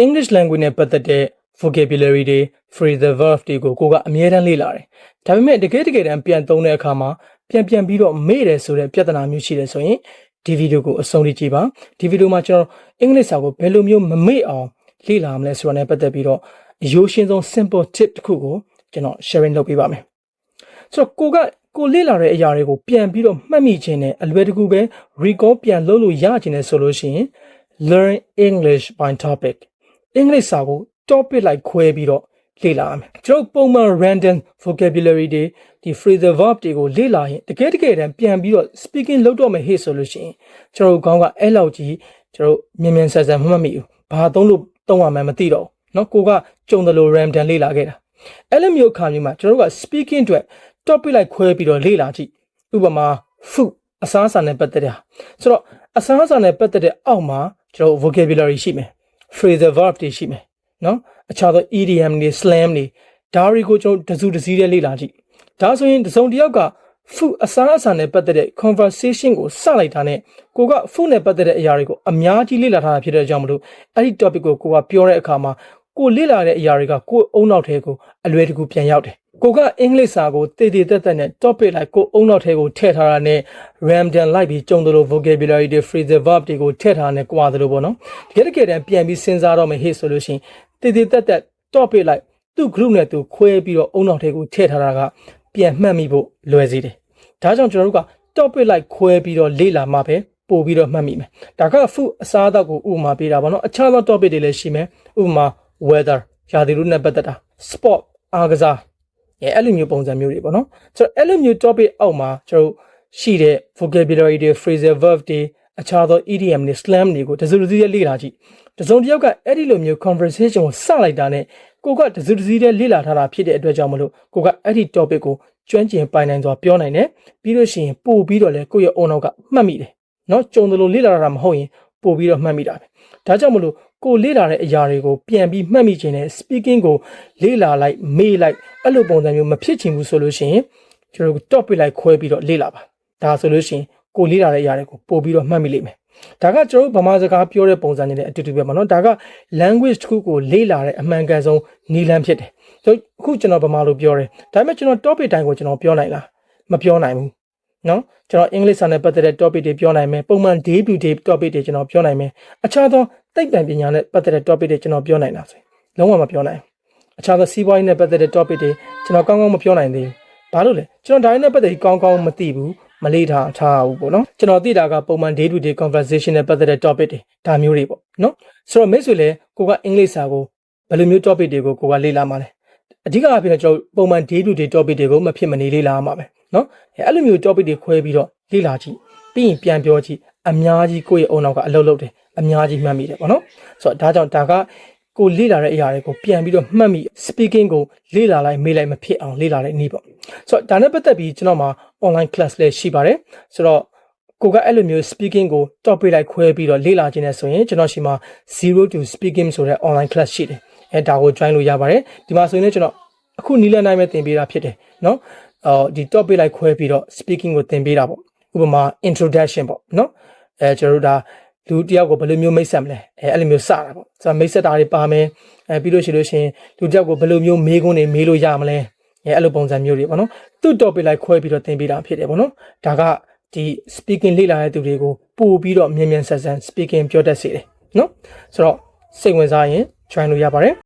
English language နဲ့ပတ်သက်တဲ့ vocabulary တွေ phrasal verb တွေကိုကိုကအမြဲတမ်းလေ့လာတယ်။ဒါပေမဲ့တကယ်တမ်းပြန်သုံးတဲ့အခါမှာပြန်ပြီးတော့မေ့တယ်ဆိုတဲ့ပြဿနာမျိုးရှိတယ်ဆိုရင်ဒီဗီဒီယိုကိုအဆုံးထိကြည့်ပါ။ဒီဗီဒီယိုမှာကျွန်တော်အင်္ဂလိပ်စာကိုဘယ်လိုမျိုးမမေ့အောင်လေ့လာမလဲဆိုတာနဲ့ပတ်သက်ပြီးတော့အရိုးရှင်းဆုံး simple tip တစ်ခုကိုကျွန်တော် sharing လုပ်ပေးပါမယ်။ဆိုတော့ကိုလေ့လာတဲ့အရာတွေကိုပြန်ပြီးတော့မှတ်မိခြင်းနဲ့အလွယ်တကူပဲ recall ပြန်လုပ်လို့ရခြင်းနဲ့ဆိုလို့ရှိရင် learn English by topic အင်္ဂလိပ်စာကို topic လိုက်ခွဲပြီးတော့လေ့လာရမယ်ကျွန်တော်ပုံမှန် random vocabulary တွေဒီ phrasal verb တွေကိုလေ့လာရင်တကယ်တမ်းပြန်ပြီးတော့ speaking လုပ်တော့မယ်ဟေ့ဆိုလို့ရှိရင်ကျွန်တော်ခေါင်းကအဲ့လောက်ကြီးကျွန်တော်မြန်ဆန်မမှတ်မိဘူးဘာသုံးရမှန်းမသိတော့ဘူးเนาะကိုကကြုံတယ်လို့ random လေ့လာခဲ့တာအဲ့လိုမျိုးခါမျိုးမှာကျွန်တော်က speaking အတွက် topic လိုက်ခွဲပြီးတော့လေ့လာကြည့်ဥပမာ food အစားအစာနဲ့ပတ်သက်တာဆိုတော့အစားအစာနဲ့ပတ်သက်တဲ့အောက်မှာကျွန်တော် vocabulary ရှိမယ် phrasal verb တွေရှိမယ်နော်အခြားသော idiom တွေ slang တွေဒါတွေကိုကျွန်တော်တစုတစည်းတည်းလေ့လာကြည့်ဒါဆိုရင်တစ်စုံတစ်ယောက်က food အစားအစာနဲ့ပတ်သက်တဲ့ conversation ကိုစလိုက်တာနဲ့ကိုက food နဲ့ပတ်သက်တဲ့အရာတွေကိုအများကြီးလေ့လာထားတာဖြစ်တဲ့ကြောင့်မလို့အဲ့ဒီ topic ကိုကိုကပြောတဲ့အခါမှာကိုလေ့လာတဲ့အရာတွေကကိုအုံနောက်ထဲကိုအလွယ်တကူပြန်ရောက်တယ်ကိုကအင်္ဂလိပ်စာကိုတည်တက်နဲ့ topic လိုက်ကိုအုံနောက်ထဲကိုထည့်ထားတာနဲ့ random လိုက်ပြီးကြုံတယ်လို့ vocabulary တွေ phrasal verb တွေကိုထည့်ထားတာနဲ့ကွာတယ်လို့ပေါ့နော်တကယ်တမ်းပြန်ပြီးစဉ်းစားတော့မယ်ဟေ့ဆိုလို့ရှိရင်တည်တက် topic လိုက်သူ့ group နဲ့သူခွဲပြီးတော့အုံနောက်ထဲကိုထည့်ထားတာကပြန်မှတ်မိဖို့လွယ်စေတယ်ဒါကြောင့်ကျွန်တော်တို့က topic လိုက်ခွဲပြီးတော့လေ့လာမှပဲပို့ပြီးတော့မှတ်မိမယ်ဒါက food အစားအသောက်ကိုဥပမာပေးတာပေါ့နော်အခြားသော topic တွေလည်းရှိမယ်ဥပမာ weather ရာသီဥတုနဲ့ပတ်သက်တာ sport အားကစားအဲ့လိုမျိုးပုံစံမျိုးတွေပေါ့နော်ဆိုတော့အဲ့လိုမျိုး topic အောက်မှာကျွန်တော်ရှိတဲ့ vocabulary တွေ phrasal verb တွေအခြားသော idiom တွေ slang တွေကိုတစုတစည်းလေ့လာကြည့်တစုံတစ်ယောက်ကအဲ့ဒီလိုမျိုး conversation ကိုစလိုက်တာနဲ့ကိုကတစုတစည်းလေ့လာထားတာဖြစ်တဲ့အတွက်ကြောင့်မလို့ကိုကအဲ့ဒီ topic ကိုကျွမ်းကျင်ပိုင်နိုင်စွာပြောနိုင်တယ်ပြီးလို့ရှိရင်ပို့ပြီးတော့လဲကိုယ့်ရဲ့အုံနောက်ကမှတ်မိတယ်နော်ကြုံတယ်လို့လေ့လာတာမဟုတ်ရင်ပို့ပြီးတော့မှတ်မိတာပဲဒါကြောင့်မလို့ကိုလေ့လာတဲ့အရာတွေကိုပြန်ပြီးမှတ်မိခြင်းနဲ့ speaking ကိုလေ့လာလိုက်မေ့လိုက်အဲ့လိုပုံစံမျိုးမဖြစ်ချင်ဘူးဆိုလို့ရှိရင်ကျွန်တော် topic လိုက်ခွဲပြီးတော့လေ့လာပါဒါဆိုလို့ရှိရင်ကိုလေ့လာတဲ့အရာတွေကိုပို့ပြီးတော့မှတ်မိလိမ့်မယ်ဒါကကျွန်တော်ဗမာစကားပြောတဲ့ပုံစံနဲ့အတူတူပဲပေါ့နော်ဒါက language တစ်ခုကိုလေ့လာတဲ့အမှန်ကန်ဆုံးနည်းလမ်းဖြစ်တယ်အခုကျွန်တော်ဗမာလိုပြောတယ်ဒါပေမဲ့ကျွန်တော် topic တိုင်းကိုကျွန်တော်ပြောနိုင်လားမပြောနိုင်ဘူးနော်ကျွန်တော်အင်္ဂလိပ်စာနဲ့ပတ်သက်တဲ့ topic တွေပြောနိုင်မယ်ပုံမှန် day to day topic တွေကျွန်တော်ပြောနိုင်မယ်အခြားသောသိပ္ပံပညာနဲ့ပတ်သက်တဲ့ topic တွေကျွန်တော်ပြောနိုင်တာဆိုရင်လုံးဝမပြောနိုင်အခြားသောစီးပွားရေးနဲ့ပတ်သက်တဲ့ topic တွေကျွန်တော်ကောင်းကောင်းမပြောနိုင်သေးဘူးဘာလို့လဲကျွန်တော်ဒါနဲ့ပတ်သက်ပြီးကောင်းကောင်းမသိဘူးမလေးထားဘူးပေါ့နော်ကျွန်တော်သိတာကပုံမှန် day to day conversation နဲ့ပတ်သက်တဲ့ topic တွေဒါမျိုးတွေပေါ့နော်ဆိုတော့မိတ်ဆွေလည်းကိုကအင်္ဂလိပ်စာကိုဘယ်လိုမျိုး topic တွေကိုကိုကလေ့လာမှာလဲအဓိကအဖြစ်နဲ့ကျွန်တော်ပုံမှန် day to day topic တွေကိုမဖြစ်မနေလေ့လာရမှာပဲနော်အဲ့လိုမျိုး topic တွေခွဲပြီးတော့လေ့လာကြည့်ပြီးရင်ပြန်ပြောကြည့်အများကြီးကိုယ့်ရဲ့အုံနောက်ကအလုပ်လုပ်တယ်အများကြီးမှတ်မိတယ်ပေါ့နော်ဆိုတော့ဒါကြောင့်ဒါကကိုလေ့လာတဲ့အရာတွေကိုပြန်ပြီးတော့မှတ်မိ speaking ကိုလေ့လာလိုက်မေ့လိုက်မဖြစ်အောင်လေ့လာတဲ့နည်းပေါ့ဆိုတော့ဒါနဲ့ပတ်သက်ပြီးကျွန်တော်မှာ online class လည်းရှိပါတယ်ဆိုတော့ကိုကအဲ့လိုမျိုး speaking ကို topic လိုက်ခွဲပြီးတော့လေ့လာခြင်းနဲ့ဆိုရင်ကျွန်တော်ရှိမှာ0 to speaking ဆိုတဲ့ online class ရှိတယ်အဲဒါကို join လို့ရပါတယ်ဒီမှာဆိုရင်လည်းကျွန်တော်အခုနီးလန်းတိုင်းပဲသင်ပေးတာဖြစ်တယ်နော်ဒီ topic လိုက်ခွဲပြီးတော့ speaking ကိုသင်ပေးတာပေါ့ဥပမာ introduction ပေါ့နော်ကျွန်တော်တို့ဒါလူတယောက်ကိုဘယ်လိုမျိုးမိတ်ဆက်မလဲအဲ့လိုမျိုးစတာပေါ့ဆိုတော့မိတ်ဆက်တာတွေပါမယ်ပြီးလို့ရှိရင်လူတယောက်ကိုဘယ်လိုမျိုးမေးခွန်းတွေမေးလို့ရမလဲအဲ့လိုပုံစံမျိုးတွေပေါ့နော်သူ့ topic လိုက်ခွဲပြီးတော့သင်ပေးတာဖြစ်တယ်ပေါ့နော်ဒါကဒီ speaking လေ့လာတဲ့သူတွေကိုပို့ပြီးတော့မြန်ဆန် speaking ပြောတတ်စေတယ်နော်ဆိုတော့စိတ်ဝင်စားရင် join လို့ရပါတယ်